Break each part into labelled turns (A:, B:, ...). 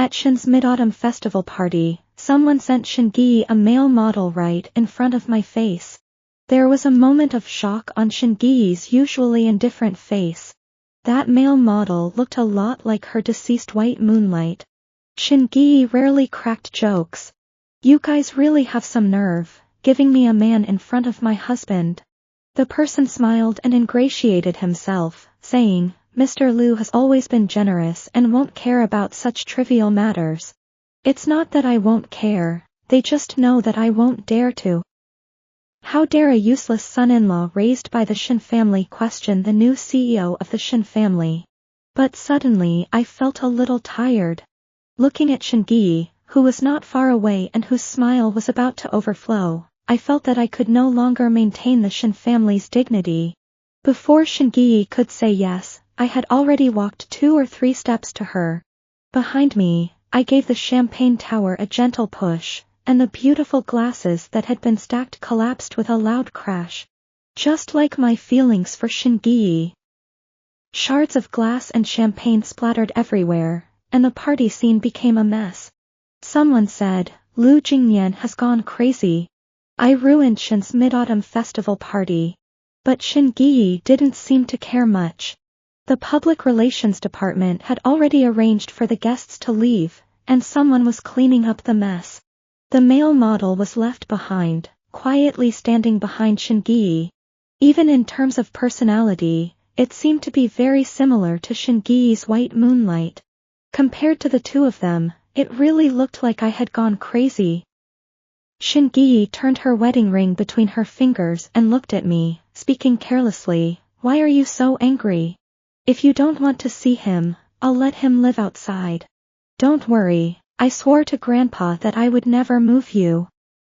A: At Shin's Mid-Autumn Festival party, someone sent Shingi a male model right in front of my face. There was a moment of shock on Shingi's usually indifferent face. That male model looked a lot like her deceased White Moonlight. Shingi rarely cracked jokes. You guys really have some nerve, giving me a man in front of my husband. The person smiled and ingratiated himself, saying, Mr. Liu has always been generous and won't care about such trivial matters. It's not that I won't care, they just know that I won't dare to. How dare a useless son-in-law raised by the Shin family question the new CEO of the Shin family? But suddenly I felt a little tired. Looking at Shingi, who was not far away and whose smile was about to overflow, I felt that I could no longer maintain the Shin family's dignity. Before Shingi could say yes, I had already walked 2 or 3 steps to her. Behind me, I gave the champagne tower a gentle push, and the beautiful glasses that had been stacked collapsed with a loud crash. Just like my feelings for Shingi. Shards of glass and champagne splattered everywhere, and the party scene became a mess. Someone said, Liu Jingyan has gone crazy. I ruined Shin's Mid-Autumn Festival party. But Shingi didn't seem to care much. The public relations department had already arranged for the guests to leave, and someone was cleaning up the mess. The male model was left behind, quietly standing behind Shingi. Even in terms of personality, it seemed to be very similar to Shingi's White Moonlight. Compared to the two of them, it really looked like I had gone crazy. Shingi turned her wedding ring between her fingers and looked at me, speaking carelessly, Why are you so angry? If you don't want to see him, I'll let him live outside. Don't worry, I swore to Grandpa that I would never move you.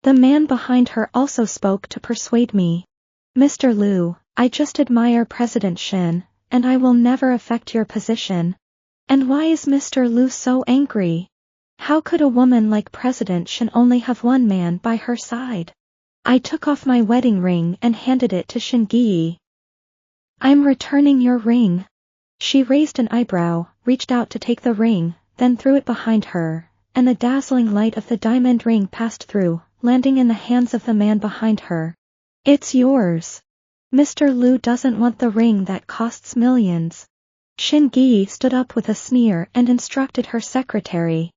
A: The man behind her also spoke to persuade me. Mr. Liu, I just admire President Shin, and I will never affect your position. And why is Mr. Liu so angry? How could a woman like President Shin only have one man by her side? I took off my wedding ring and handed it to Shingi. I'm returning your ring. She raised an eyebrow, reached out to take the ring, then threw it behind her, and the dazzling light of the diamond ring passed through, landing in the hands of the man behind her. It's yours. Mr. Liu doesn't want the ring that costs millions. Shingi stood up with a sneer and instructed her secretary.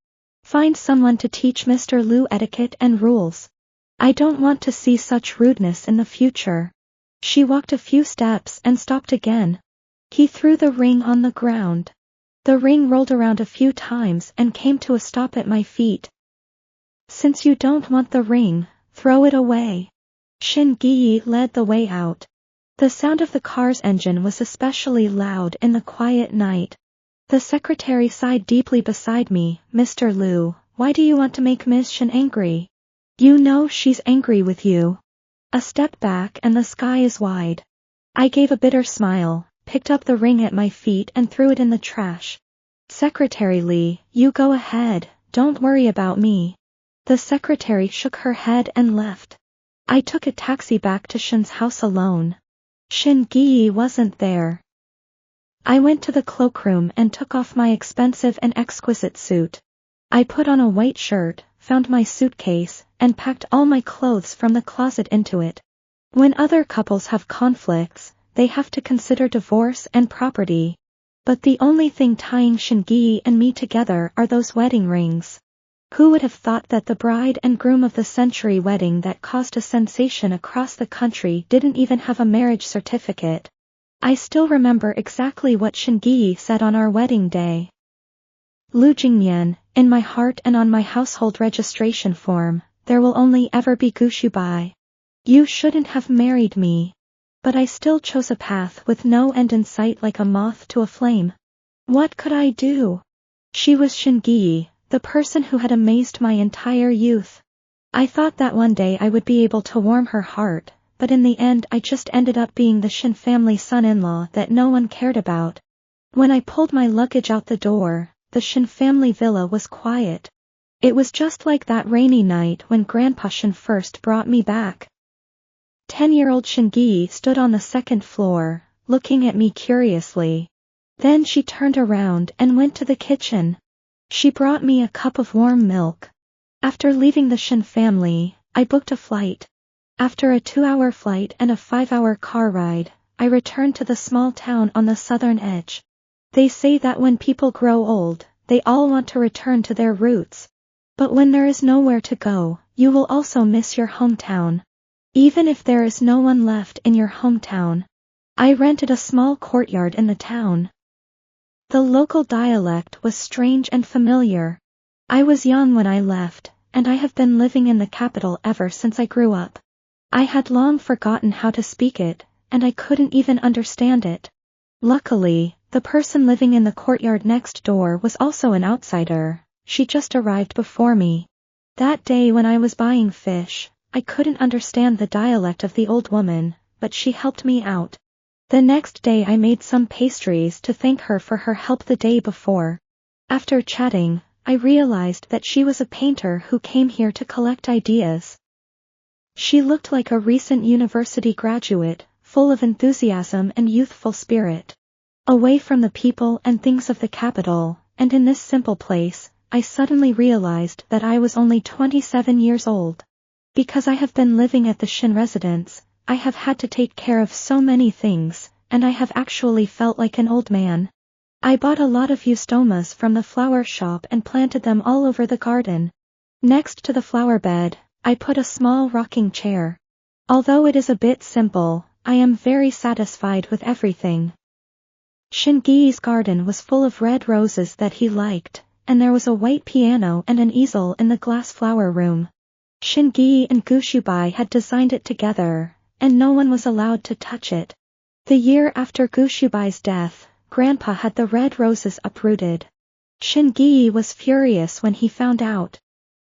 A: Find someone to teach Mr. Liu etiquette and rules. I don't want to see such rudeness in the future. She walked a few steps and stopped again. He threw the ring on the ground. The ring rolled around a few times and came to a stop at my feet. Since you don't want the ring, throw it away. Shingi led the way out. The sound of the car's engine was especially loud in the quiet night. The secretary sighed deeply beside me. Mr. Liu, why do you want to make Ms. Shin angry? You know she's angry with you. A step back and the sky is wide. I gave a bitter smile, picked up the ring at my feet and threw it in the trash. Secretary Lee, you go ahead, don't worry about me. The secretary shook her head and left. I took a taxi back to Shin's house alone. Shingi wasn't there. I went to the cloakroom and took off my expensive and exquisite suit. I put on a white shirt, found my suitcase, and packed all my clothes from the closet into it. When other couples have conflicts, they have to consider divorce and property. But the only thing tying Shingi and me together are those wedding rings. Who would have thought that the bride and groom of the century wedding that caused a sensation across the country didn't even have a marriage certificate? I still remember exactly what Shingi said on our wedding day. Liu Jingyan, in my heart and on my household registration form, there will only ever be Gushubai. You shouldn't have married me. But I still chose a path with no end in sight like a moth to a flame. What could I do? She was Shingi, the person who had amazed my entire youth. I thought that one day I would be able to warm her heart, but in the end I just ended up being the Shin family son-in-law that no one cared about. When I pulled my luggage out the door, the Shin family villa was quiet. It was just like that rainy night when Grandpa Shin first brought me back. 10-year-old Shingi stood on the second floor, looking at me curiously. Then she turned around and went to the kitchen. She brought me a cup of warm milk. After leaving the Shin family, I booked a flight. After a 2-hour flight and a 5-hour car ride, I returned to the small town on the southern edge. They say that when people grow old, they all want to return to their roots. But when there is nowhere to go, you will also miss your hometown. Even if there is no one left in your hometown. I rented a small courtyard in the town. The local dialect was strange and familiar. I was young when I left, and I have been living in the capital ever since I grew up. I had long forgotten how to speak it, and I couldn't even understand it. Luckily, the person living in the courtyard next door was also an outsider. She just arrived before me. That day when I was buying fish, I couldn't understand the dialect of the old woman, but she helped me out. The next day I made some pastries to thank her for her help the day before. After chatting, I realized that she was a painter who came here to collect ideas. She looked like a recent university graduate, full of enthusiasm and youthful spirit. Away from the people and things of the capital, and in this simple place, I suddenly realized that I was only 27 years old. Because I have been living at the Shin residence, I have had to take care of so many things, and I have actually felt like an old man. I bought a lot of eustomas from the flower shop and planted them all over the garden. Next to the flower bed, I put a small rocking chair. Although it is a bit simple, I am very satisfied with everything. Shingi's garden was full of red roses that he liked, and there was a white piano and an easel in the glass flower room. Shingi and Gushubai had designed it together, and no one was allowed to touch it. The year after Gushubai's death, Grandpa had the red roses uprooted. Shingi was furious when he found out.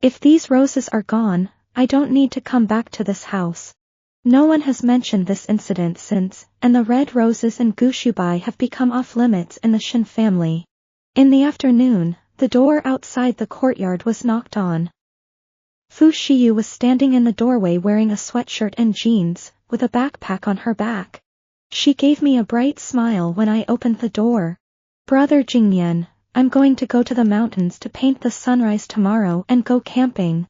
A: If these roses are gone, I don't need to come back to this house. No one has mentioned this incident since, and the red roses and Gushubai have become off limits in the Shin family. In the afternoon, the door outside the courtyard was knocked on. Fu Shiyu was standing in the doorway wearing a sweatshirt and jeans, with a backpack on her back. She gave me a bright smile when I opened the door. Brother Jingyan, I'm going to go to the mountains to paint the sunrise tomorrow and go camping.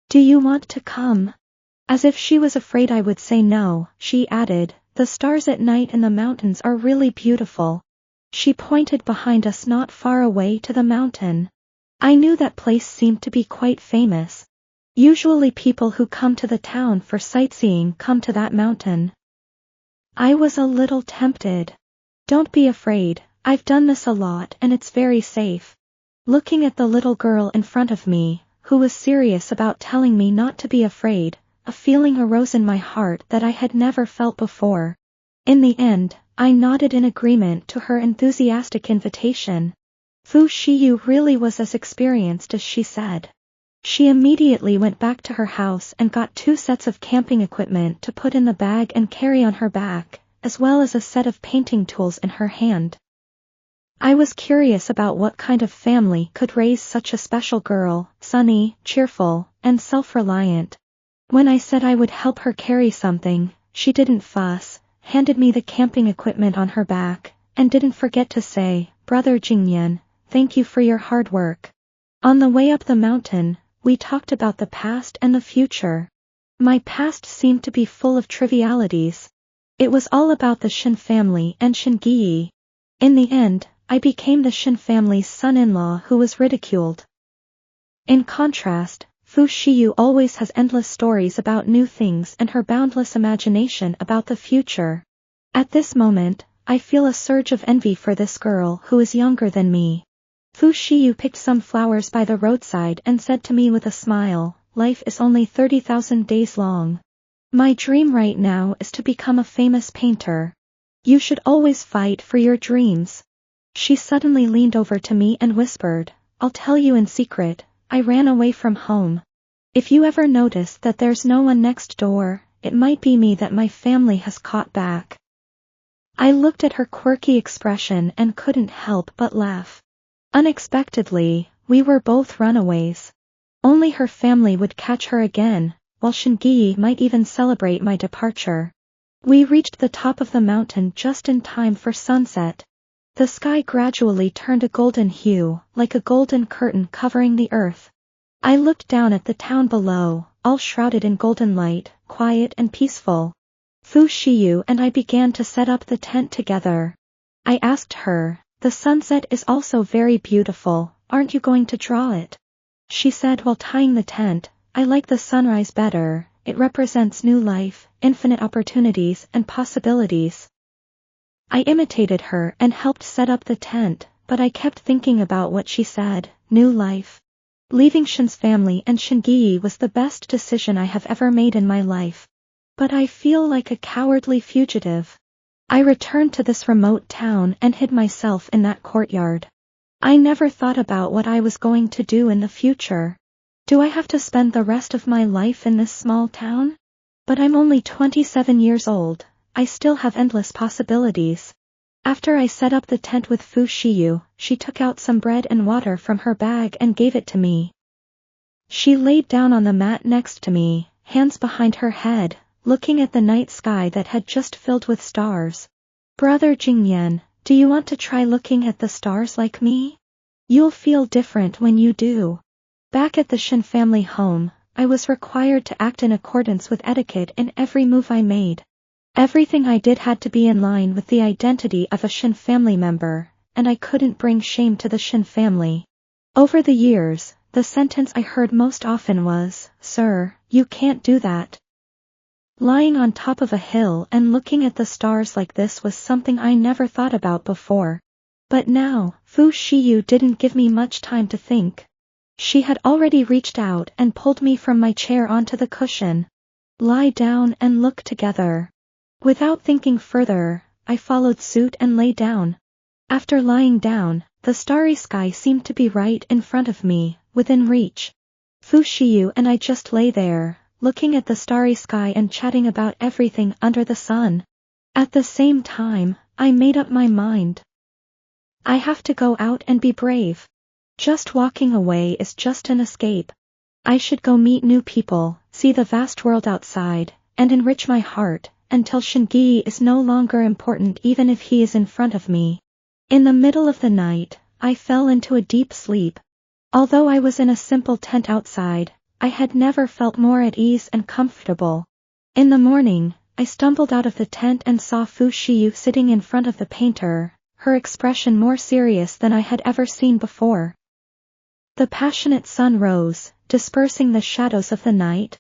A: Do you want to come? As if she was afraid I would say no, she added, the stars at night in the mountains are really beautiful. She pointed behind us not far away to the mountain. I knew that place seemed to be quite famous. Usually people who come to the town for sightseeing come to that mountain. I was a little tempted. Don't be afraid, I've done this a lot and it's very safe. Looking at the little girl in front of me, who was serious about telling me not to be afraid, a feeling arose in my heart that I had never felt before. In the end, I nodded in agreement to her enthusiastic invitation. Fu Shiyu really was as experienced as she said. She immediately went back to her house and got 2 sets of camping equipment to put in the bag and carry on her back, as well as a set of painting tools in her hand. I was curious about what kind of family could raise such a special girl, sunny, cheerful, and self-reliant. When I said I would help her carry something, she didn't fuss, handed me the camping equipment on her back, and didn't forget to say, Brother Jingyan, thank you for your hard work. On the way up the mountain, we talked about the past and the future. My past seemed to be full of trivialities. It was all about the Shin family and Shingi. In the end, I became the Shin family's son-in-law who was ridiculed. In contrast, Fu Shiyu always has endless stories about new things and her boundless imagination about the future. At this moment, I feel a surge of envy for this girl who is younger than me. Fu Shiyu picked some flowers by the roadside and said to me with a smile, life is only 30,000 days long. My dream right now is to become a famous painter. You should always fight for your dreams. She suddenly leaned over to me and whispered, I'll tell you in secret, I ran away from home. If you ever notice that there's no one next door, it might be me that my family has caught back. I looked at her quirky expression and couldn't help but laugh. Unexpectedly, we were both runaways. Only her family would catch her again, while Shingi might even celebrate my departure. We reached the top of the mountain just in time for sunset. The sky gradually turned a golden hue, like a golden curtain covering the earth. I looked down at the town below, all shrouded in golden light, quiet and peaceful. Fu Shiyu and I began to set up the tent together. I asked her, "The sunset is also very beautiful, aren't you going to draw it?" She said while tying the tent, "I like the sunrise better, it represents new life, infinite opportunities and possibilities." I imitated her and helped set up the tent, but I kept thinking about what she said, new life. Leaving Shin's family and Shingi was the best decision I have ever made in my life. But I feel like a cowardly fugitive. I returned to this remote town and hid myself in that courtyard. I never thought about what I was going to do in the future. Do I have to spend the rest of my life in this small town? But I'm only 27 years old, I still have endless possibilities. After I set up the tent with Fu Shiyu, she took out some bread and water from her bag and gave it to me. She laid down on the mat next to me, hands behind her head, looking at the night sky that had just filled with stars. "Brother Jingyan, do you want to try looking at the stars like me? You'll feel different when you do." Back at the Shin family home, I was required to act in accordance with etiquette in every move I made. Everything I did had to be in line with the identity of a Shin family member, and I couldn't bring shame to the Shin family. Over the years, the sentence I heard most often was, "Sir, you can't do that." Lying on top of a hill and looking at the stars like this was something I never thought about before. But now, Fu Shiyu didn't give me much time to think. She had already reached out and pulled me from my chair onto the cushion. "Lie down and look together." Without thinking further, I followed suit and lay down. After lying down, the starry sky seemed to be right in front of me, within reach. Fu Shiyu and I just lay there, looking at the starry sky and chatting about everything under the sun. At the same time, I made up my mind. I have to go out and be brave. Just walking away is just an escape. I should go meet new people, see the vast world outside, and enrich my heart, until Shingi is no longer important even if he is in front of me. In the middle of the night, I fell into a deep sleep. Although I was in a simple tent outside, I had never felt more at ease and comfortable. In the morning, I stumbled out of the tent and saw Fu Shiyu sitting in front of the painter, her expression more serious than I had ever seen before. The passionate sun rose, dispersing the shadows of the night.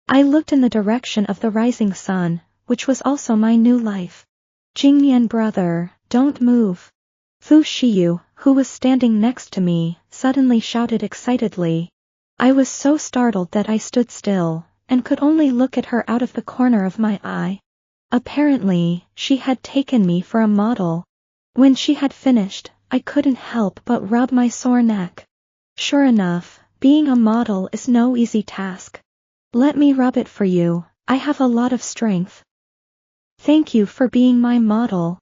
A: I looked in the direction of the rising sun, which was also my new life. "Jingyan brother, don't move." Fu Shiyu, who was standing next to me, suddenly shouted excitedly. I was so startled that I stood still, and could only look at her out of the corner of my eye. Apparently, she had taken me for a model. When she had finished, I couldn't help but rub my sore neck. Sure enough, being a model is no easy task. "Let me rub it for you, I have a lot of strength." "Thank you for being my model."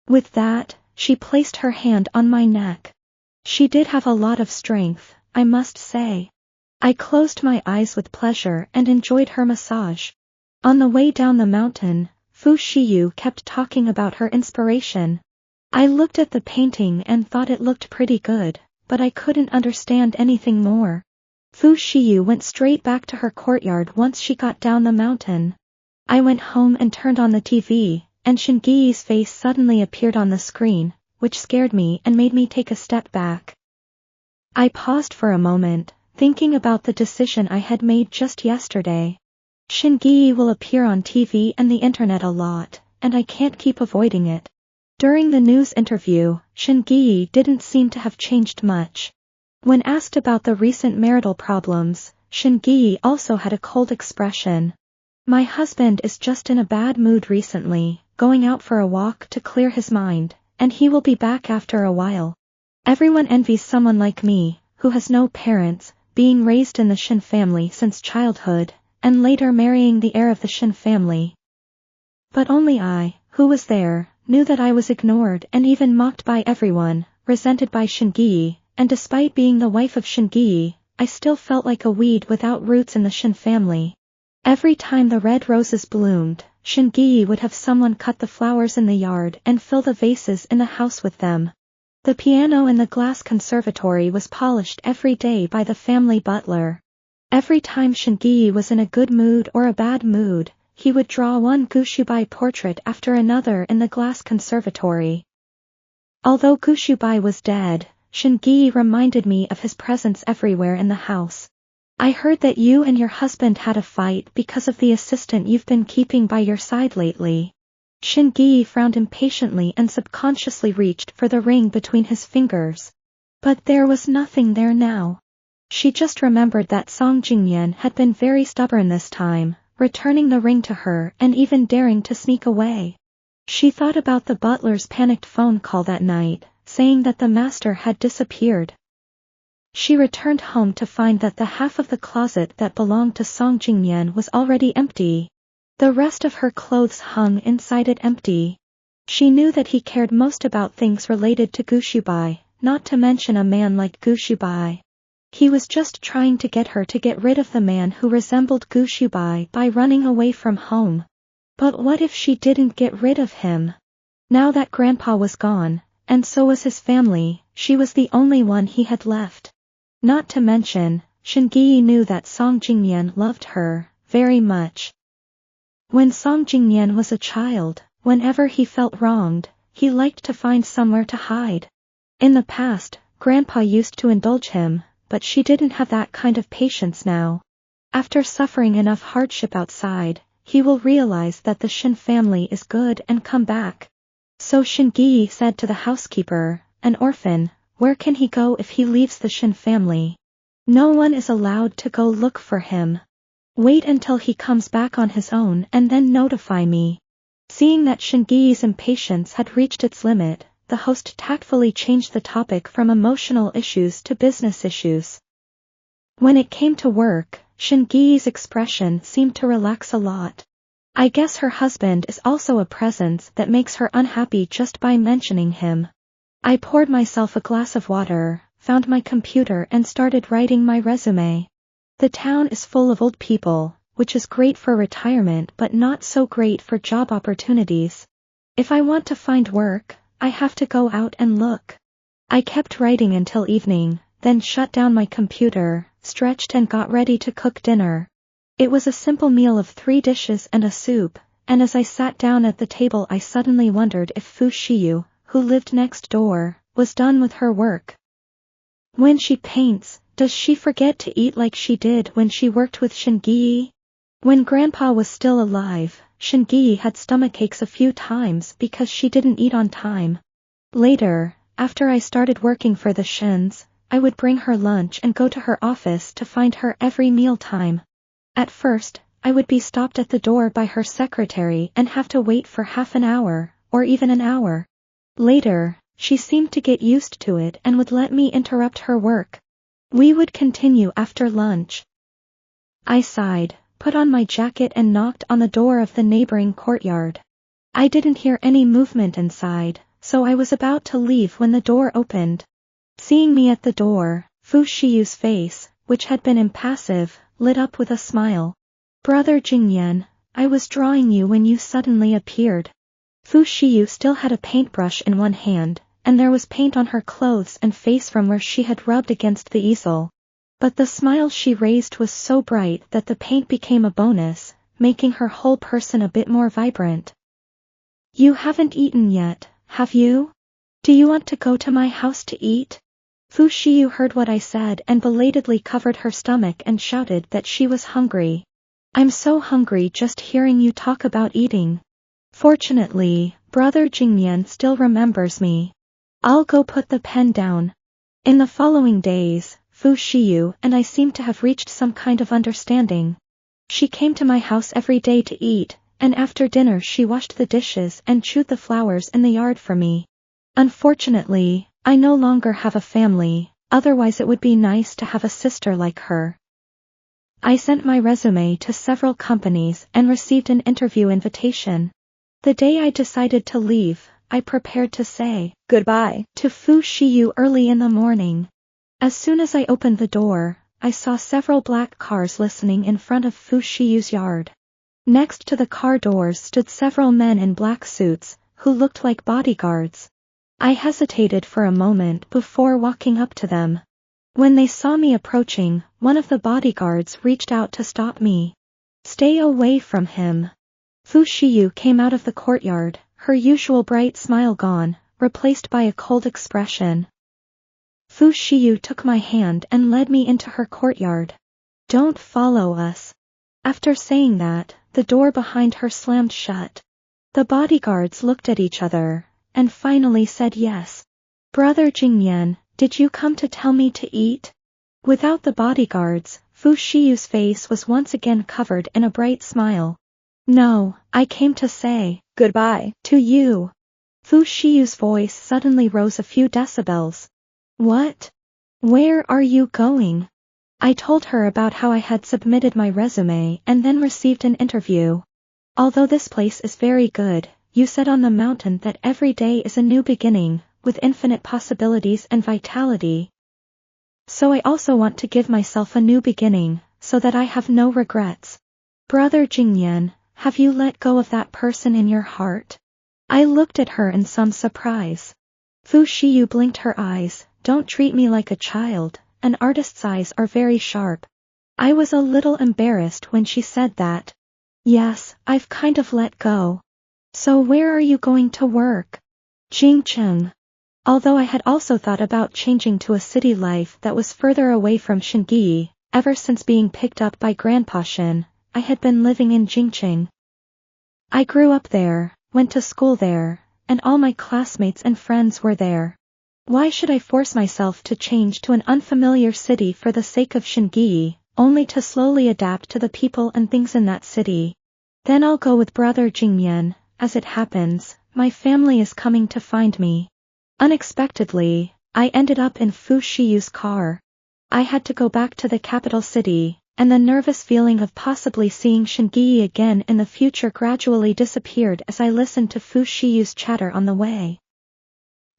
A: With that, she placed her hand on my neck. She did have a lot of strength, I must say. I closed my eyes with pleasure and enjoyed her massage. On the way down the mountain, Fu Shiyu kept talking about her inspiration. I looked at the painting and thought it looked pretty good, but I couldn't understand anything more. Fu Shiyu went straight back to her courtyard once she got down the mountain. I went home and turned on the TV, and Shingi's face suddenly appeared on the screen, which scared me and made me take a step back. I paused for a moment, thinking about the decision I had made just yesterday. Shingi will appear on TV and the internet a lot, and I can't keep avoiding it. During the news interview, Shingi didn't seem to have changed much. When asked about the recent marital problems, Shingi also had a cold expression. "My husband is just in a bad mood recently, going out for a walk to clear his mind, and he will be back after a while." Everyone envies someone like me, who has no parents, being raised in the Shin family since childhood, and later marrying the heir of the Shin family. But only I, who was there, knew that I was ignored and even mocked by everyone, resented by Shingi, and despite being the wife of Shingi, I still felt like a weed without roots in the Shin family. Every time the red roses bloomed, Shingi would have someone cut the flowers in the yard and fill the vases in the house with them. The piano in the glass conservatory was polished every day by the family butler. Every time Shingi was in a good mood or a bad mood, he would draw one Gushubai portrait after another in the glass conservatory. Although Gushubai was dead, Shingi reminded me of his presence everywhere in the house. I heard that you and your husband had a fight because of the assistant you've been keeping by your side lately. Shingi frowned impatiently and subconsciously reached for the ring between his fingers. But there was nothing there now. She just remembered that Song Jingyan had been very stubborn this time, returning the ring to her and even daring to sneak away. She thought about the butler's panicked phone call that night, saying that the master had disappeared. She returned home to find that the half of the closet that belonged to Song Jingyan was already empty. The rest of her clothes hung inside it empty. She knew that he cared most about things related to Gushubai, not to mention a man like Gushubai. He was just trying to get her to get rid of the man who resembled Gushubai by running away from home. But what if she didn't get rid of him? Now that Grandpa was gone, and so was his family, she was the only one he had left. Not to mention, Shingi knew that Song Jingyan loved her very much. When Song Jingyan was a child, whenever he felt wronged, he liked to find somewhere to hide. In the past, Grandpa used to indulge him, but she didn't have that kind of patience now. After suffering enough hardship outside, he will realize that the Shin family is good and come back. So Shingi said to the housekeeper, an orphan, where can he go if he leaves the Shin family? No one is allowed to go look for him. Wait until he comes back on his own and then notify me. Seeing that Shingi's impatience had reached its limit, the host tactfully changed the topic from emotional issues to business issues. When it came to work, Shingi's expression seemed to relax a lot. I guess her husband is also a presence that makes her unhappy just by mentioning him. I poured myself a glass of water, found my computer and started writing my resume. The town is full of old people, which is great for retirement but not so great for job opportunities. If I want to find work, I have to go out and look. I kept writing until evening, then shut down my computer, stretched and got ready to cook dinner. It was a simple meal of 3 dishes and a soup, and as I sat down at the table I suddenly wondered if Fu Shiyu, who lived next door, was done with her work. When she paints, does she forget to eat like she did when she worked with Shingi? When Grandpa was still alive, Shingi had stomachaches a few times because she didn't eat on time. Later, after I started working for the Shins, I would bring her lunch and go to her office to find her every mealtime. At first, I would be stopped at the door by her secretary and have to wait for half an hour, or even an hour. Later, she seemed to get used to it and would let me interrupt her work. We would continue after lunch. I sighed, put on my jacket and knocked on the door of the neighboring courtyard. I didn't hear any movement inside, so I was about to leave when the door opened. Seeing me at the door, Fu Shiyu's face, which had been impassive, lit up with a smile. Brother Jingyan, I was drawing you when you suddenly appeared. Fu Shiyu still had a paintbrush in one hand, and there was paint on her clothes and face from where she had rubbed against the easel. But the smile she raised was so bright that the paint became a bonus, making her whole person a bit more vibrant. You haven't eaten yet, have you? Do you want to go to my house to eat? Fu Shiyu heard what I said and belatedly covered her stomach and shouted that she was hungry. I'm so hungry just hearing you talk about eating. Fortunately, Brother Jingyan still remembers me. I'll go put the pen down. In the following days, Fu Shiyu and I seemed to have reached some kind of understanding. She came to my house every day to eat, and after dinner she washed the dishes and chewed the flowers in the yard for me. Unfortunately, I no longer have a family, otherwise it would be nice to have a sister like her. I sent my resume to several companies and received an interview invitation. The day I decided to leave, I prepared to say goodbye to Fu Shiyu early in the morning. As soon as I opened the door, I saw several black cars listening in front of Fu Shiyu's yard. Next to the car doors stood several men in black suits, who looked like bodyguards. I hesitated for a moment before walking up to them. When they saw me approaching, one of the bodyguards reached out to stop me. "Stay away from him." Fu Shiyu came out of the courtyard, her usual bright smile gone, replaced by a cold expression. Fu Shiyu took my hand and led me into her courtyard. "Don't follow us." After saying that, the door behind her slammed shut. The bodyguards looked at each other, and finally said yes. "Brother Jingyan, did you come to tell me to eat?" Without the bodyguards, Fu Shiyu's face was once again covered in a bright smile. "No, I came to say goodbye to you." Fu Shiyu's voice suddenly rose a few decibels. "What? Where are you going?" I told her about how I had submitted my resume and then received an interview. "Although this place is very good, you said on the mountain that every day is a new beginning, with infinite possibilities and vitality. So I also want to give myself a new beginning, so that I have no regrets. Brother Jingyan, have you let go of that person in your heart?" I looked at her in some surprise. Fu Shiyu blinked her eyes. "Don't treat me like a child, an artist's eyes are very sharp." I was a little embarrassed when she said that. "Yes, I've kind of let go." "So where are you going to work?" "Jingcheng." Although I had also thought about changing to a city life that was further away from Shingi, ever since being picked up by Grandpa Shin, I had been living in Jingcheng. I grew up there, went to school there, and all my classmates and friends were there. Why should I force myself to change to an unfamiliar city for the sake of Shingi, only to slowly adapt to the people and things in that city? Then I'll go with Brother Jingyan. As it happens, my family is coming to find me. Unexpectedly, I ended up in Fu Shiyu's car. I had to go back to the capital city, and the nervous feeling of possibly seeing Shingi again in the future gradually disappeared as I listened to Fu Shiyu's chatter on the way.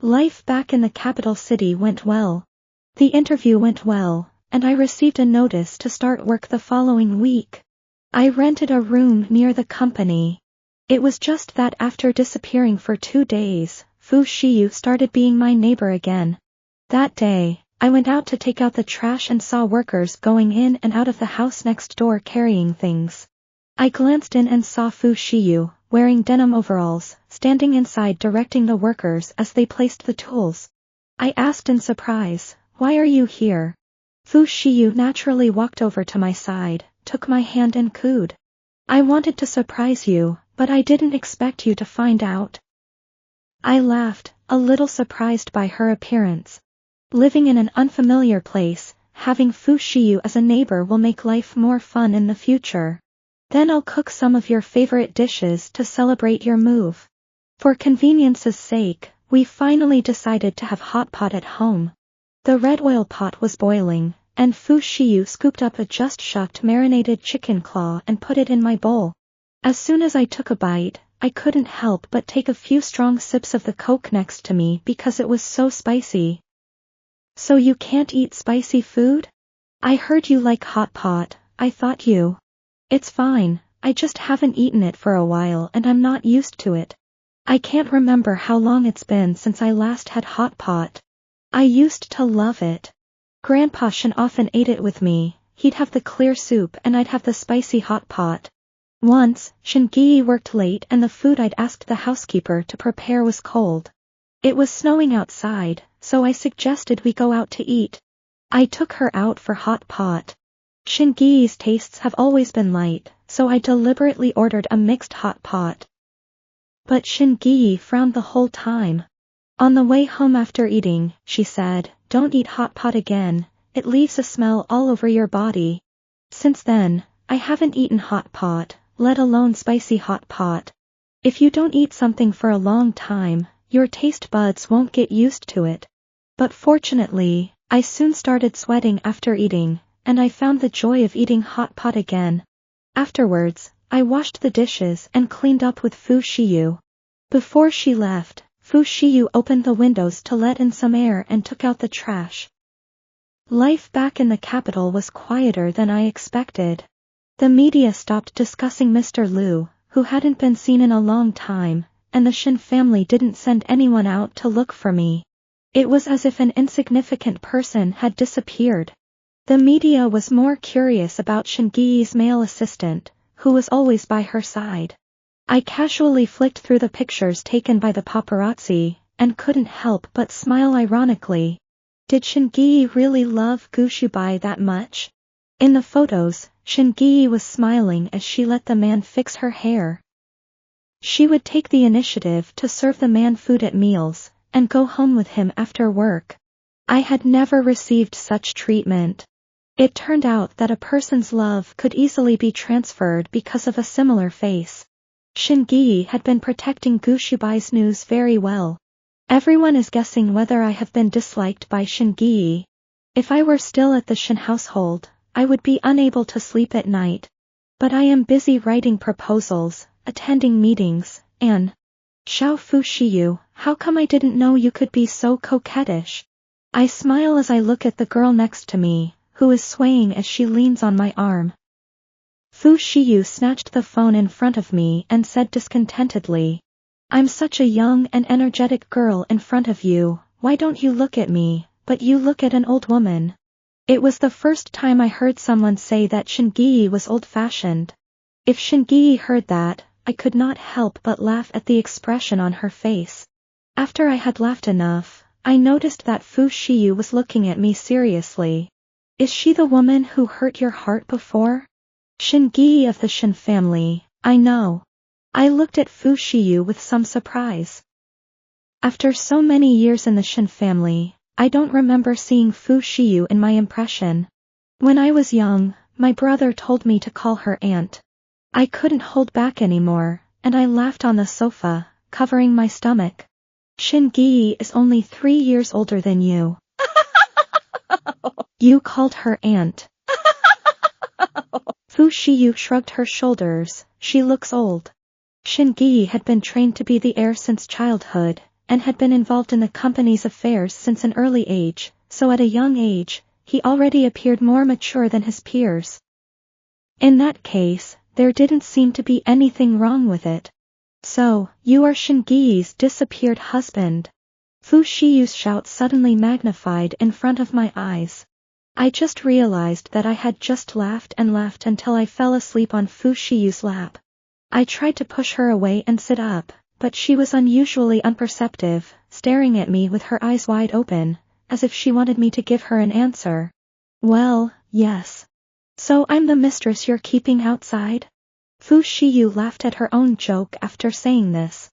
A: Life back in the capital city went well. The interview went well, and I received a notice to start work the following week. I rented a room near the company. It was just that after disappearing for 2 days, Fu Shiyu started being my neighbor again. That day, I went out to take out the trash and saw workers going in and out of the house next door carrying things. I glanced in and saw Fu Shiyu, wearing denim overalls, standing inside directing the workers as they placed the tools. I asked in surprise, "Why are you here?" Fu Shiyu naturally walked over to my side, took my hand and cooed. "I wanted to surprise you, but I didn't expect you to find out." I laughed, a little surprised by her appearance. Living in an unfamiliar place, having Fu Shiyu as a neighbor will make life more fun in the future. Then I'll cook some of your favorite dishes to celebrate your move. For convenience's sake, we finally decided to have hot pot at home. The red oil pot was boiling, and Fu Shiyu scooped up a just shucked marinated chicken claw and put it in my bowl. As soon as I took a bite, I couldn't help but take a few strong sips of the Coke next to me because it was so spicy. "So you can't eat spicy food? I heard you like hot pot, I thought you." "It's fine, I just haven't eaten it for a while and I'm not used to it. I can't remember how long it's been since I last had hot pot. I used to love it. Grandpa Shin often ate it with me, he'd have the clear soup and I'd have the spicy hot pot. Once, Shingi worked late and the food I'd asked the housekeeper to prepare was cold. It was snowing outside, so I suggested we go out to eat. I took her out for hot pot. Shingi's tastes have always been light, so I deliberately ordered a mixed hot pot. But Shingi frowned the whole time. On the way home after eating, she said, "Don't eat hot pot again, it leaves a smell all over your body." Since then, I haven't eaten hot pot, let alone spicy hot pot. If you don't eat something for a long time, your taste buds won't get used to it. But fortunately, I soon started sweating after eating, and I found the joy of eating hot pot again. Afterwards, I washed the dishes and cleaned up with Fu Shiyu. Before she left, Fu Shiyu opened the windows to let in some air and took out the trash. Life back in the capital was quieter than I expected. The media stopped discussing Mr. Liu, who hadn't been seen in a long time, and the Shin family didn't send anyone out to look for me. It was as if an insignificant person had disappeared. The media was more curious about Shin Gi-'s male assistant, who was always by her side. I casually flicked through the pictures taken by the paparazzi, and couldn't help but smile ironically. Did Shin Gi really love Gu Shubai that much? In the photos, Shin Gi was smiling as she let the man fix her hair. She would take the initiative to serve the man food at meals, and go home with him after work. I had never received such treatment. It turned out that a person's love could easily be transferred because of a similar face. Shin Gi had been protecting Gu Shubai's news very well. Everyone is guessing whether I have been disliked by Shin Gi. If I were still at the Shin household, I would be unable to sleep at night. But I am busy writing proposals, attending meetings, and Xiao Fu Shiyu, how come I didn't know you could be so coquettish? I smile as I look at the girl next to me, who is swaying as she leans on my arm. Fu Shiyu snatched the phone in front of me and said discontentedly, I'm such a young and energetic girl in front of you, why don't you look at me, but you look at an old woman. It was the first time I heard someone say that Shin Gi was old-fashioned. If Shin Gi heard that, I could not help but laugh at the expression on her face. After I had laughed enough, I noticed that Fu Shiyu was looking at me seriously. Is she the woman who hurt your heart before? Shin Gi of the Shin family, I know. I looked at Fu Shiyu with some surprise. After so many years in the Shin family, I don't remember seeing Fu Shiyu in my impression. When I was young, my brother told me to call her aunt. I couldn't hold back anymore, and I laughed on the sofa, covering my stomach. Shin Gi is only 3 years older than you. You called her aunt. Fu Shiyu shrugged her shoulders, she looks old. Shin Gi had been trained to be the heir since childhood, and had been involved in the company's affairs since an early age, so at a young age, he already appeared more mature than his peers. In that case, there didn't seem to be anything wrong with it. So, you are Shin Gi's disappeared husband. Fu Shiyu's shout suddenly magnified in front of my eyes. I just realized that I had just laughed and laughed until I fell asleep on Fu Shiyu's lap. I tried to push her away and sit up, but she was unusually unperceptive, staring at me with her eyes wide open, as if she wanted me to give her an answer. Well, yes. So I'm the mistress you're keeping outside? Fu Shiyu laughed at her own joke after saying this.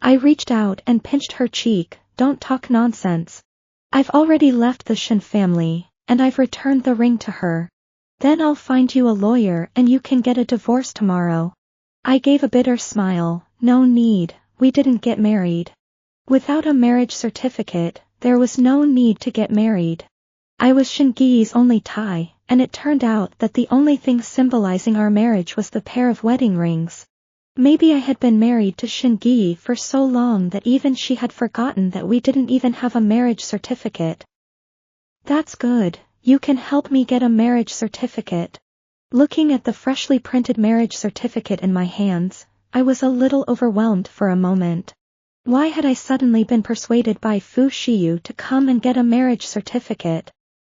A: I reached out and pinched her cheek, don't talk nonsense. I've already left the Shin family, and I've returned the ring to her. Then I'll find you a lawyer and you can get a divorce tomorrow. I gave a bitter smile, no need, we didn't get married. Without a marriage certificate, there was no need to get married. I was Shin Gi's only tie, and it turned out that the only thing symbolizing our marriage was the pair of wedding rings. Maybe I had been married to Shin Gi for so long that even she had forgotten that we didn't even have a marriage certificate. That's good, you can help me get a marriage certificate. Looking at the freshly printed marriage certificate in my hands, I was a little overwhelmed for a moment. Why had I suddenly been persuaded by Fu Shiyu to come and get a marriage certificate?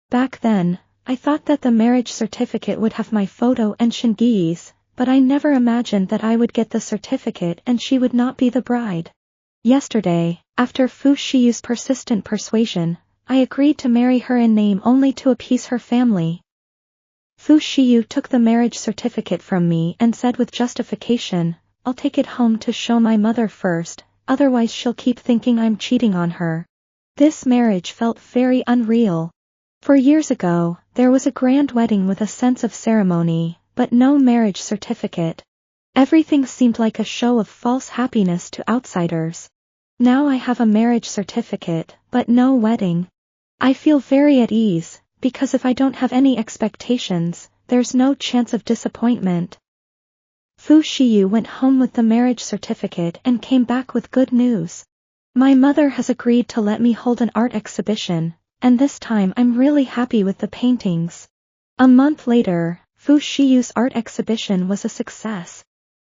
A: Back then, I thought that the marriage certificate would have my photo and Shin Gi's, but I never imagined that I would get the certificate and she would not be the bride. Yesterday, after Fu Shiyu's persistent persuasion, I agreed to marry her in name only to appease her family. Fu Shiyu took the marriage certificate from me and said with justification, I'll take it home to show my mother first, otherwise she'll keep thinking I'm cheating on her. This marriage felt very unreal. For years ago, there was a grand wedding with a sense of ceremony, but no marriage certificate. Everything seemed like a show of false happiness to outsiders. Now I have a marriage certificate, but no wedding. I feel very at ease, because if I don't have any expectations, there's no chance of disappointment. Fu Shiyu went home with the marriage certificate and came back with good news. My mother has agreed to let me hold an art exhibition, and this time I'm really happy with the paintings. A month later, Fu Shiyu's art exhibition was a success.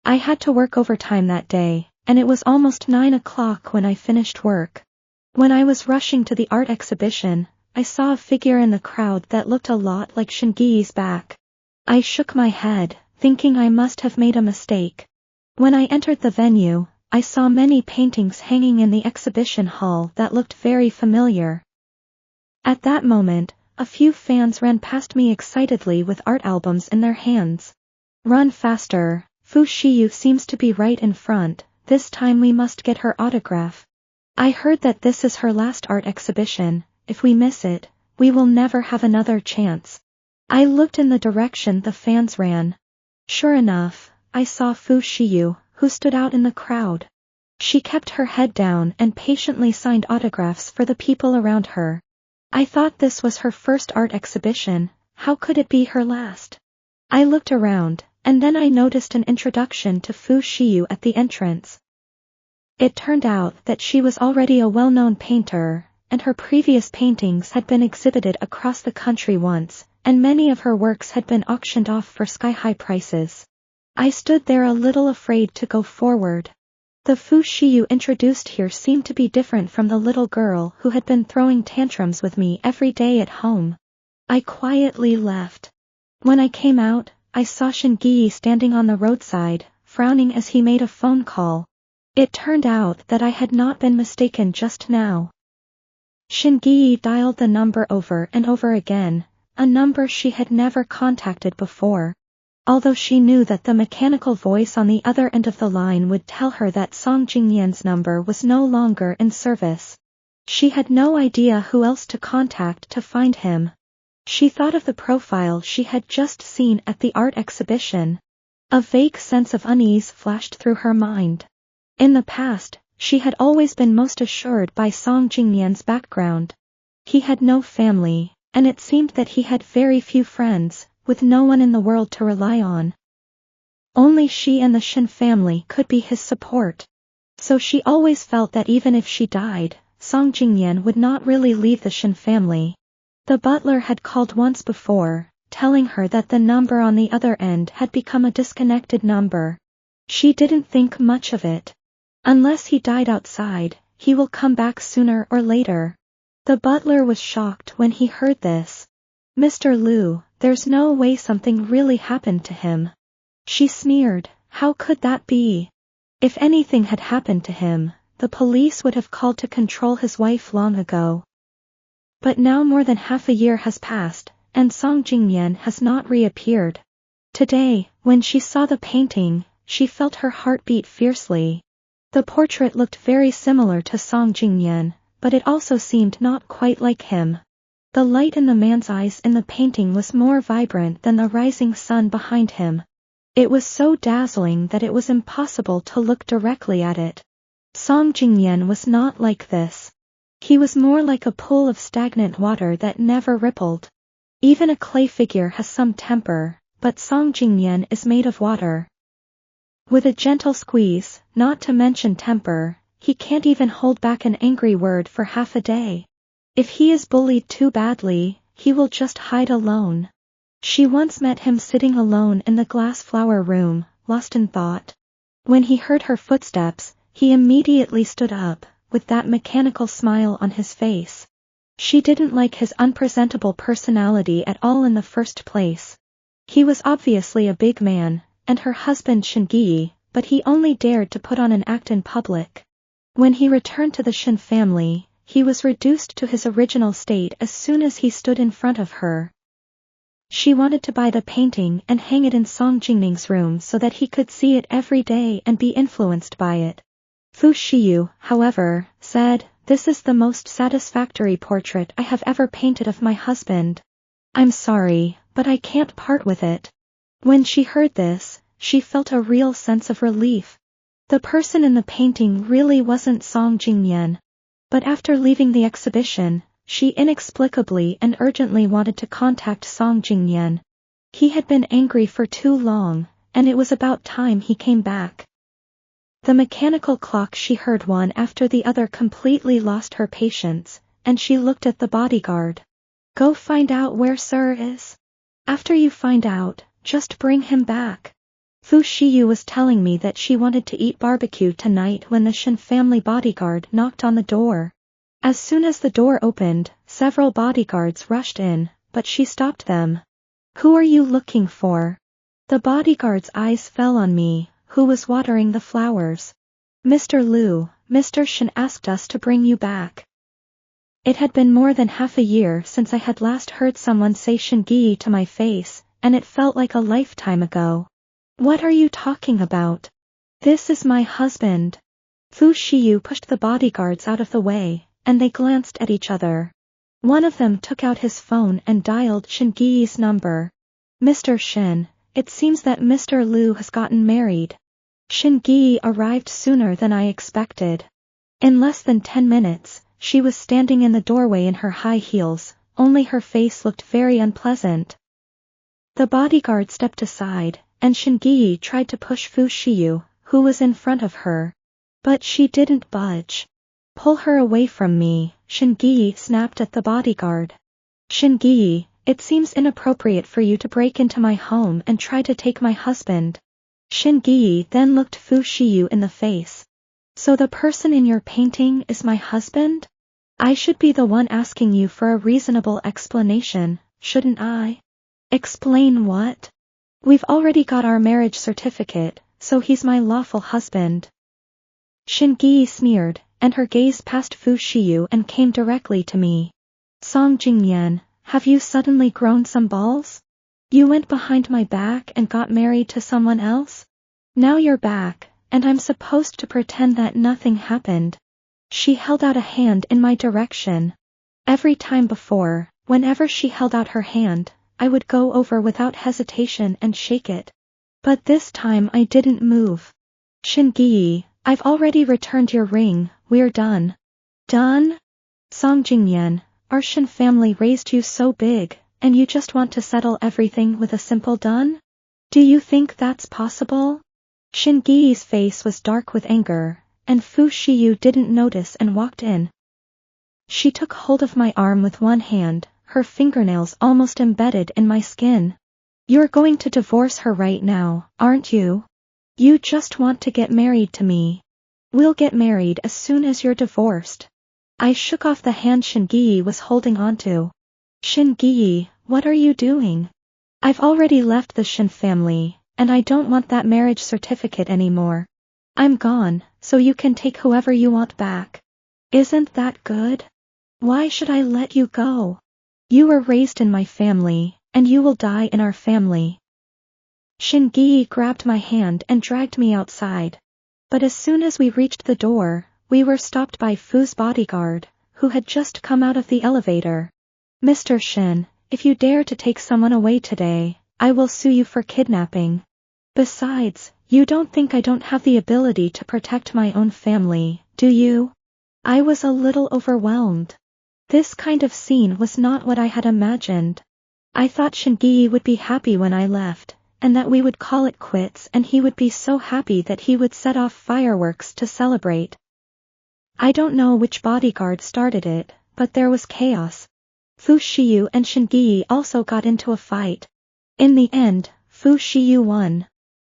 A: I had to work overtime that day, and it was almost 9 o'clock when I finished work. When I was rushing to the art exhibition, I saw a figure in the crowd that looked a lot like Shingi's back. I shook my head, thinking I must have made a mistake. When I entered the venue, I saw many paintings hanging in the exhibition hall that looked very familiar. At that moment, a few fans ran past me excitedly with art albums in their hands. "Run faster, Fu Shiyu seems to be right in front, this time we must get her autograph. I heard that this is her last art exhibition, if we miss it, we will never have another chance." I looked in the direction the fans ran. Sure enough, I saw Fu Shiyu, who stood out in the crowd. She kept her head down and patiently signed autographs for the people around her. I thought this was her first art exhibition, how could it be her last? I looked around, and then I noticed an introduction to Fu Shiyu at the entrance. It turned out that she was already a well-known painter, and her previous paintings had been exhibited across the country once, and many of her works had been auctioned off for sky-high prices. I stood there a little afraid to go forward. The Fu Shiyu introduced here seemed to be different from the little girl who had been throwing tantrums with me every day at home. I quietly left. When I came out, I saw Shingi standing on the roadside, frowning as he made a phone call. It turned out that I had not been mistaken just now. Shingi dialed the number over and over again, a number she had never contacted before. Although she knew that the mechanical voice on the other end of the line would tell her that Song Jingyan's number was no longer in service. She had no idea who else to contact to find him. She thought of the profile she had just seen at the art exhibition. A vague sense of unease flashed through her mind. In the past, she had always been most assured by Song Jingyan's background. He had no family, and it seemed that he had very few friends, with no one in the world to rely on. Only she and the Shin family could be his support. So she always felt that even if she died, Song Jingyan would not really leave the Shin family. The butler had called once before, telling her that the number on the other end had become a disconnected number. She didn't think much of it. Unless he died outside, he will come back sooner or later. The butler was shocked when he heard this. "Mr. Liu, there's no way something really happened to him." She sneered, "How could that be? If anything had happened to him, the police would have called to control his wife long ago." But now more than half a year has passed, and Song Jingyan has not reappeared. Today, when she saw the painting, she felt her heart beat fiercely. The portrait looked very similar to Song Jingyan, but it also seemed not quite like him. The light in the man's eyes in the painting was more vibrant than the rising sun behind him. It was so dazzling that it was impossible to look directly at it. Song Jingyan was not like this. He was more like a pool of stagnant water that never rippled. Even a clay figure has some temper, but Song Jingyan is made of water. With a gentle squeeze, not to mention temper, he can't even hold back an angry word for half a day. If he is bullied too badly, he will just hide alone. She once met him sitting alone in the glass flower room, lost in thought. When he heard her footsteps, he immediately stood up, with that mechanical smile on his face. She didn't like his unpresentable personality at all in the first place. He was obviously a big man, and her husband Shingi, but he only dared to put on an act in public. When he returned to the Shin family, he was reduced to his original state as soon as he stood in front of her. She wanted to buy the painting and hang it in Song Jingning's room so that he could see it every day and be influenced by it. Fu Shiyu, however, said, "This is the most satisfactory portrait I have ever painted of my husband. I'm sorry, but I can't part with it." When she heard this, she felt a real sense of relief. The person in the painting really wasn't Song Jingyan. But after leaving the exhibition, she inexplicably and urgently wanted to contact Song Jingyan. He had been angry for too long, and it was about time he came back. The mechanical clock she heard one after the other completely lost her patience, and she looked at the bodyguard. "Go find out where Sir is. After you find out, just bring him back." Fu Shiyu was telling me that she wanted to eat barbecue tonight when the Shin family bodyguard knocked on the door. As soon as the door opened, several bodyguards rushed in, but she stopped them. Who are you looking for? The bodyguard's eyes fell on me, who was watering the flowers. Mr. Liu, Mr. Shin asked us to bring you back. It had been more than half a year since I had last heard someone say Shingi to my face, and it felt like a lifetime ago. What are you talking about? This is my husband. Fu Shiyu pushed the bodyguards out of the way, and they glanced at each other. One of them took out his phone and dialed Shingi's number. Mr. Shin, it seems that Mr. Liu has gotten married. Shingi arrived sooner than I expected. In less than 10 minutes, she was standing in the doorway in her high heels, only her face looked very unpleasant. The bodyguard stepped aside, and Shingi tried to push Fu Shiyu, who was in front of her. But she didn't budge. Pull her away from me, Shingi snapped at the bodyguard. Shingi, it seems inappropriate for you to break into my home and try to take my husband. Shingi then looked Fu Shiyu in the face. So the person in your painting is my husband? I should be the one asking you for a reasonable explanation, shouldn't I? Explain what? We've already got our marriage certificate, so he's my lawful husband. Shingi sneered, and her gaze passed Fu Shiyu and came directly to me. Song Jingyan, have you suddenly grown some balls? You went behind my back and got married to someone else? Now you're back, and I'm supposed to pretend that nothing happened. She held out a hand in my direction. Every time before, whenever she held out her hand, I would go over without hesitation and shake it. But this time I didn't move. Shingi, I've already returned your ring, we're done. Done? Song Jingyan, our Shin family raised you so big, and you just want to settle everything with a simple done? Do you think that's possible? Shingi's face was dark with anger, and Fu Shiyu didn't notice and walked in. She took hold of my arm with one hand, her fingernails almost embedded in my skin. You're going to divorce her right now, aren't you? You just want to get married to me. We'll get married as soon as you're divorced. I shook off the hand Shingi was holding onto. Shingi, what are you doing? I've already left the Shin family, and I don't want that marriage certificate anymore. I'm gone, so you can take whoever you want back. Isn't that good? Why should I let you go? You were raised in my family, and you will die in our family. Shingi grabbed my hand and dragged me outside. But as soon as we reached the door, we were stopped by Fu's bodyguard, who had just come out of the elevator. Mr. Shin, if you dare to take someone away today, I will sue you for kidnapping. Besides, you don't think I don't have the ability to protect my own family, do you? I was a little overwhelmed. This kind of scene was not what I had imagined. I thought Shingi would be happy when I left, and that we would call it quits and he would be so happy that he would set off fireworks to celebrate. I don't know which bodyguard started it, but there was chaos. Fu Shiyu and Shingi also got into a fight. In the end, Fu Shiyu won.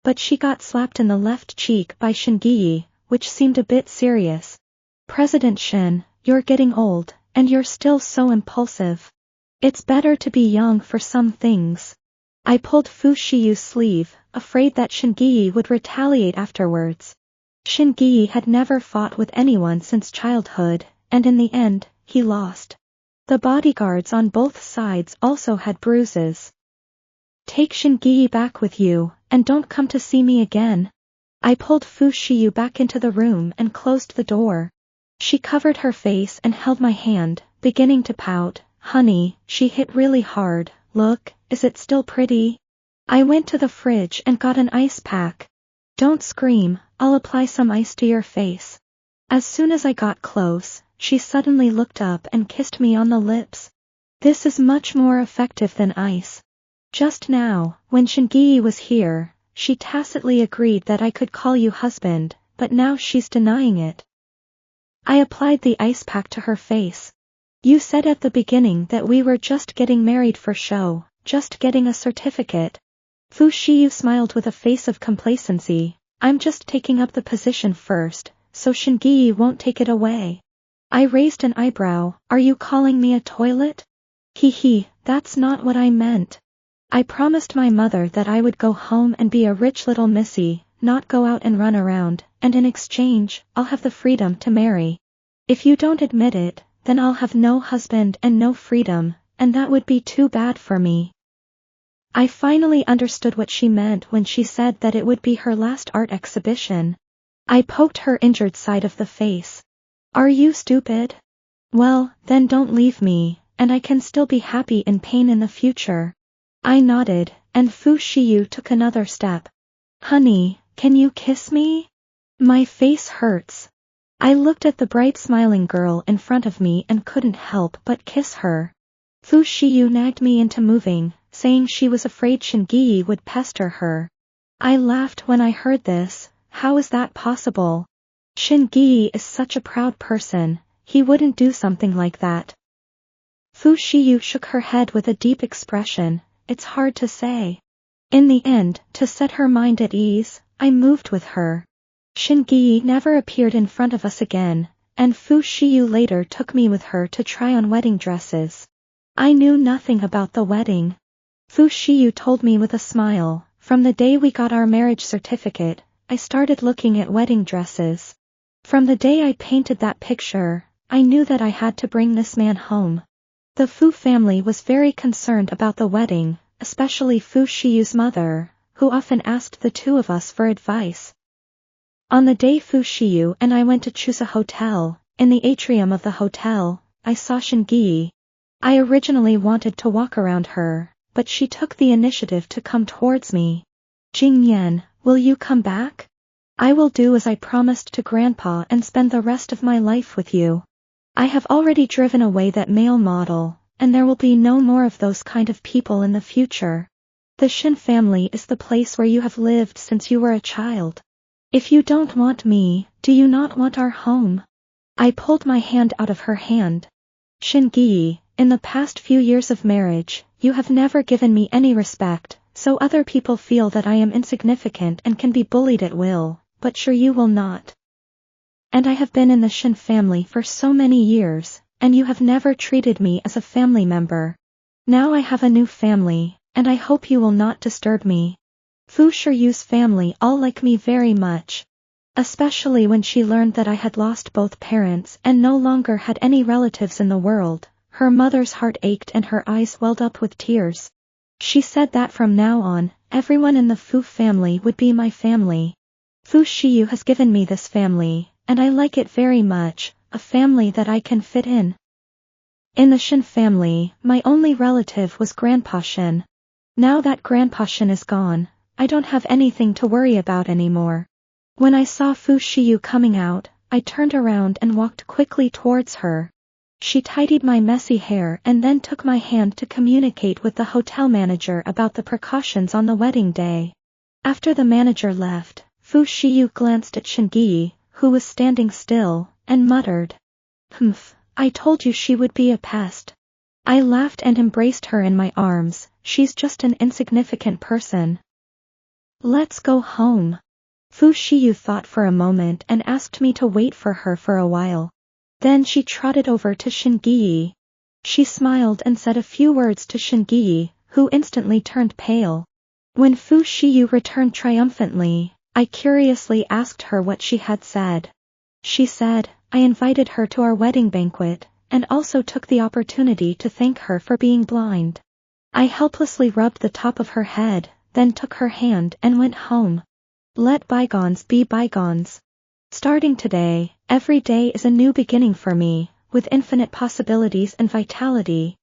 A: But she got slapped in the left cheek by Shingi, which seemed a bit serious. President Shin, you're getting old, and you're still so impulsive. It's better to be young for some things. I pulled Fu Shiyu's sleeve, afraid that Shingi would retaliate afterwards. Shingi had never fought with anyone since childhood, and in the end, he lost. The bodyguards on both sides also had bruises. Take Shingi back with you, and don't come to see me again. I pulled Fu Shiyu back into the room and closed the door. She covered her face and held my hand, beginning to pout. Honey, she hit really hard, look, is it still pretty? I went to the fridge and got an ice pack. Don't scream, I'll apply some ice to your face. As soon as I got close, she suddenly looked up and kissed me on the lips. This is much more effective than ice. Just now, when Shingi was here, she tacitly agreed that I could call you husband, but now she's denying it. I applied the ice pack to her face. You said at the beginning that we were just getting married for show, just getting a certificate. Fu Shiyu smiled with a face of complacency. I'm just taking up the position first, so Shingi won't take it away. I raised an eyebrow. Are you calling me a toilet? Hee, that's not what I meant. I promised my mother that I would go home and be a rich little missy, not go out and run around, and in exchange, I'll have the freedom to marry. If you don't admit it, then I'll have no husband and no freedom, and that would be too bad for me. I finally understood what she meant when she said that it would be her last art exhibition. I poked her injured side of the face. Are you stupid? Well, then don't leave me, and I can still be happy in pain in the future. I nodded, and Fu Shiyu took another step. Honey, can you kiss me? My face hurts. I looked at the bright smiling girl in front of me and couldn't help but kiss her. Fu Shiyu nagged me into moving, saying she was afraid Shingi would pester her. I laughed when I heard this. How is that possible? Shingi is such a proud person, he wouldn't do something like that. Fu Shiyu shook her head with a deep expression. It's hard to say. In the end, to set her mind at ease, I moved with her. Shingi never appeared in front of us again, and Fu Shiyu later took me with her to try on wedding dresses. I knew nothing about the wedding. Fu Shiyu told me with a smile, from the day we got our marriage certificate, I started looking at wedding dresses. From the day I painted that picture, I knew that I had to bring this man home. The Fu family was very concerned about the wedding, especially Fu Shiyu's mother, who often asked the two of us for advice. On the day Fu Shiyu and I went to choose a hotel, in the atrium of the hotel, I saw Shingi. I originally wanted to walk around her, but she took the initiative to come towards me. Jingyan, will you come back? I will do as I promised to Grandpa and spend the rest of my life with you. I have already driven away that male model, and there will be no more of those kind of people in the future. The Shin family is the place where you have lived since you were a child. If you don't want me, do you not want our home? I pulled my hand out of her hand. Shingi, in the past few years of marriage, you have never given me any respect, so other people feel that I am insignificant and can be bullied at will, but sure you will not. And I have been in the Shin family for so many years, and you have never treated me as a family member. Now I have a new family, and I hope you will not disturb me. Fu Shiyu's family all like me very much. Especially when she learned that I had lost both parents and no longer had any relatives in the world, her mother's heart ached and her eyes welled up with tears. She said that from now on, everyone in the Fu family would be my family. Fu Shiyu has given me this family, and I like it very much, a family that I can fit in. In the Shin family, my only relative was Grandpa Shin. Now that Grandpa Shin is gone, I don't have anything to worry about anymore. When I saw Fu Shiyu coming out, I turned around and walked quickly towards her. She tidied my messy hair and then took my hand to communicate with the hotel manager about the precautions on the wedding day. After the manager left, Fu Shiyu glanced at Shingi, who was standing still, and muttered, "Humph, I told you she would be a pest." I laughed and embraced her in my arms. She's just an insignificant person. Let's go home. Fu Shiyu thought for a moment and asked me to wait for her for a while. Then she trotted over to Shingi. She smiled and said a few words to Shingi, who instantly turned pale. When Fu Shiyu returned triumphantly, I curiously asked her what she had said. She said, I invited her to our wedding banquet, and also took the opportunity to thank her for being blind. I helplessly rubbed the top of her head, then took her hand and went home. Let bygones be bygones. Starting today, every day is a new beginning for me, with infinite possibilities and vitality.